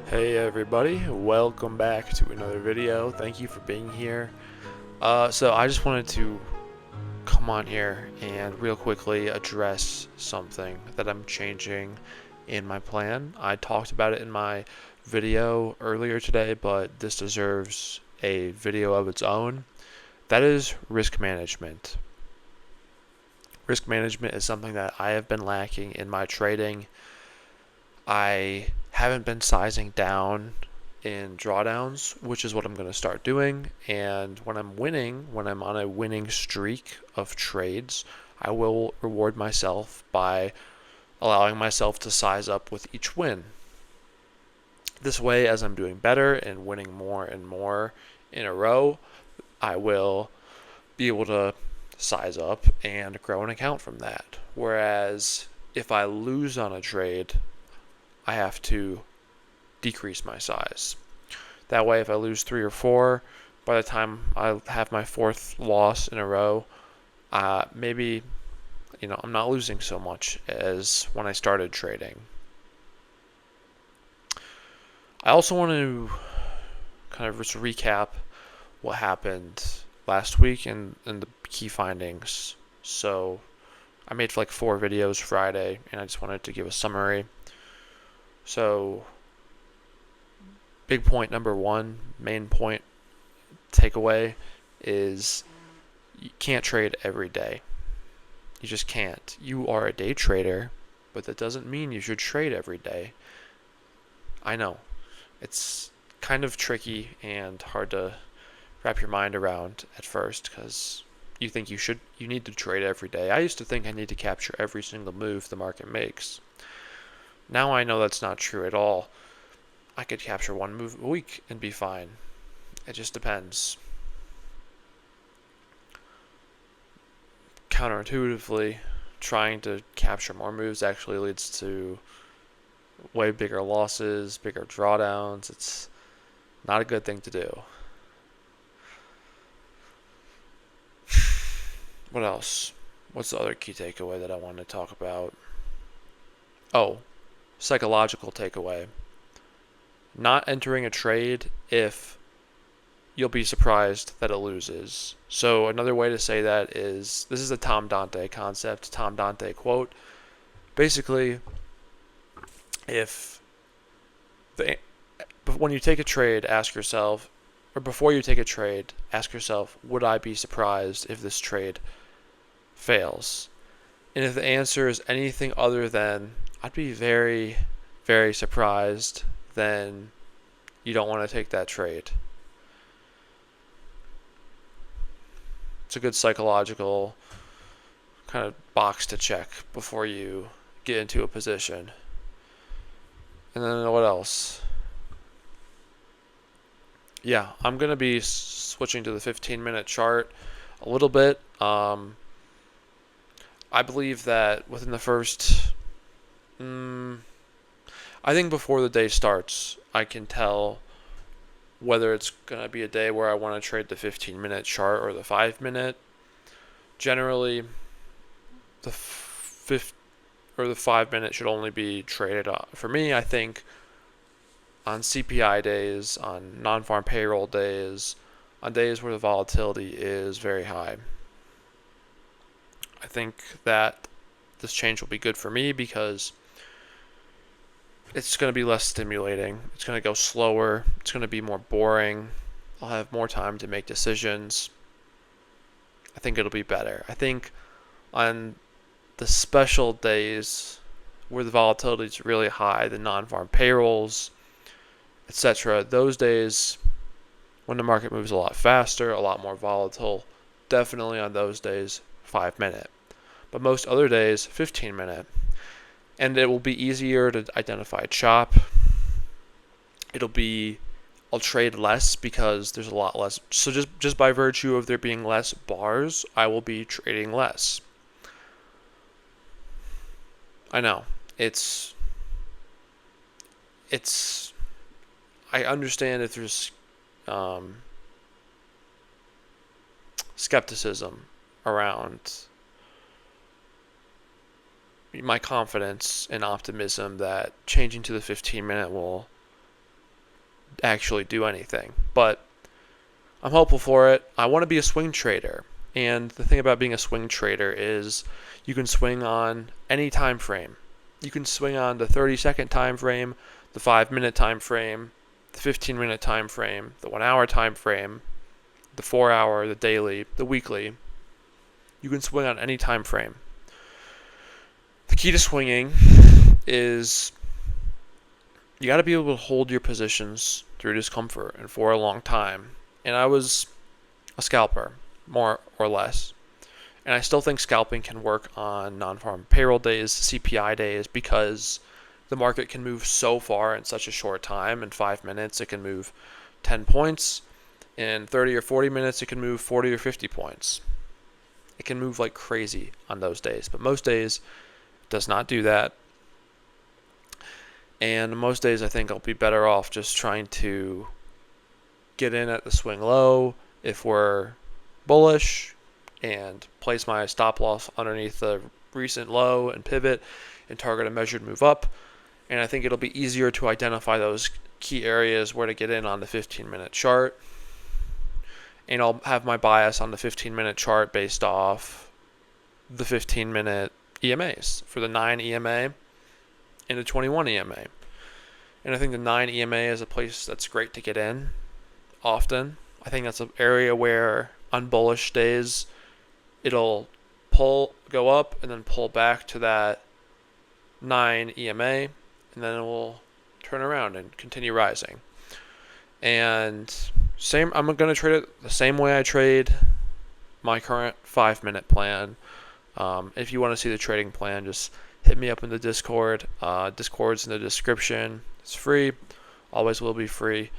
Hey everybody, welcome back to another video. Thank you for being here. So I just wanted to come on here and real quickly address something that I'm changing in my plan. I talked about it in my video earlier today, but this deserves a video of its own. That is risk management. Risk management is something that I have been lacking in my trading. I haven't been sizing down in drawdowns, which is what I'm going to start doing. And when I'm winning, when I'm on a winning streak of trades, I will reward myself by allowing myself to size up with each win. This way, as I'm doing better and winning more and more in a row, I will be able to size up and grow an account from that. Whereas if I lose on a trade, I have to decrease my size. That way, if I lose 3 or 4, by the time I have my fourth loss in a row, maybe I'm not losing so much as when I started trading. I also want to kind of just recap what happened last week and the key findings. So I made like 4 videos Friday, and I just wanted to give a summary. So big point number 1, main point takeaway is you can't trade every day. You just can't. You are a day trader, but that doesn't mean you should trade every day. I know. It's kind of tricky and hard to wrap your mind around at first because you think you need to trade every day. I used to think I need to capture every single move the market makes. Now I know that's not true at all. I could capture one move a week and be fine. It just depends. Counterintuitively, trying to capture more moves actually leads to way bigger losses, bigger drawdowns. It's not a good thing to do. What else? What's the other key takeaway that I want to talk about? Oh, psychological takeaway. Not entering a trade if you'll be surprised that it loses. So another way to say that is, this is a Tom Dante concept, Tom Dante quote. Basically, if when you take a trade, ask yourself, or before you take a trade, ask yourself, would I be surprised if this trade fails? And if the answer is anything other than, I'd be very, very surprised, then you don't want to take that trade. It's a good psychological kind of box to check before you get into a position. And then what else? Yeah, I'm going to be switching to the 15-minute chart a little bit. I believe that within the first, I think before the day starts, I can tell whether it's going to be a day where I want to trade the 15-minute chart or the 5-minute. Generally, the 5-minute should only be traded for me. I think on CPI days, on non-farm payroll days, on days where the volatility is very high. I think that this change will be good for me because it's going to be less stimulating. It's going to go slower. It's going to be more boring. I'll have more time to make decisions. I think it'll be better. I think on the special days where the volatility is really high, the non-farm payrolls, etc., those days when the market moves a lot faster, a lot more volatile, definitely on those days, 5-minute. But most other days, 15-minute. And it will be easier to identify chop. I'll trade less because there's a lot less. So just by virtue of there being less bars, I will be trading less. I know. I understand if there's skepticism around my confidence and optimism that changing to the 15-minute will actually do anything. But I'm hopeful for it. I want to be a swing trader. And the thing about being a swing trader is you can swing on any time frame. You can swing on the 30-second time frame, the 5-minute time frame, the 15-minute time frame, the 1-hour time frame, the 4-hour, the daily, the weekly. You can swing on any time frame. The key to swinging is you got to be able to hold your positions through discomfort and for a long time. And I was a scalper, more or less. And I still think scalping can work on non-farm payroll days, CPI days, because the market can move so far in such a short time. In 5 minutes, it can move 10 points. In 30 or 40 minutes, it can move 40 or 50 points. It can move like crazy on those days. But most days, it does not do that. And most days, I think I'll be better off just trying to get in at the swing low if we're bullish, and place my stop loss underneath the recent low and pivot and target a measured move up. And I think it'll be easier to identify those key areas where to get in on the 15-minute chart. And I'll have my bias on the 15-minute chart based off the 15-minute EMAs for the 9 EMA and the 21 EMA. And I think the 9 EMA is a place that's great to get in often. I think that's an area where on bullish days it'll go up and then pull back to that 9 EMA, and then it will turn around and continue rising. And I'm going to trade it the same way I trade my current 5-minute plan. If you want to see the trading plan, just hit me up in the Discord. Discord's in the description. It's free. Always will be free.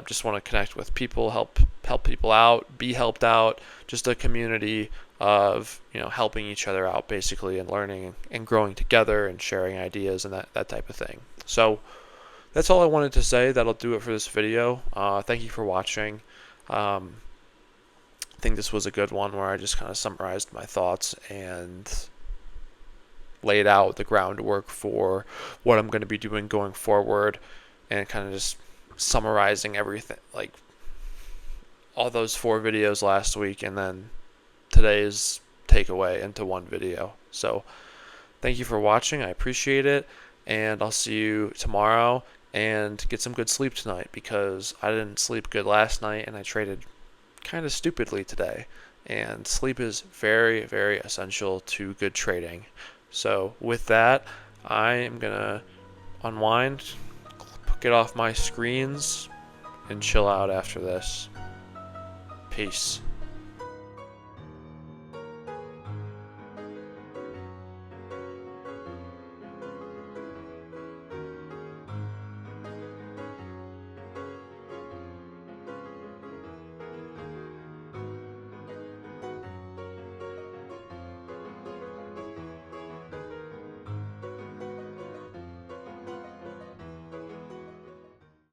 Just want to connect with people, help people out, be helped out. Just a community of helping each other out basically, and learning and growing together and sharing ideas and that type of thing. So that's all I wanted to say. That'll do it for this video. Thank you for watching. I think this was a good one where I just kind of summarized my thoughts and laid out the groundwork for what I'm going to be doing going forward, and kind of just summarizing everything, like all those 4 videos last week and then today's takeaway into one video. So thank you for watching. I appreciate it, and I'll see you tomorrow, and get some good sleep tonight, because I didn't sleep good last night and I traded kind of stupidly today, and sleep is very, very essential to good trading. So with that, I am gonna unwind, get off my screens, and chill out after this. Peace.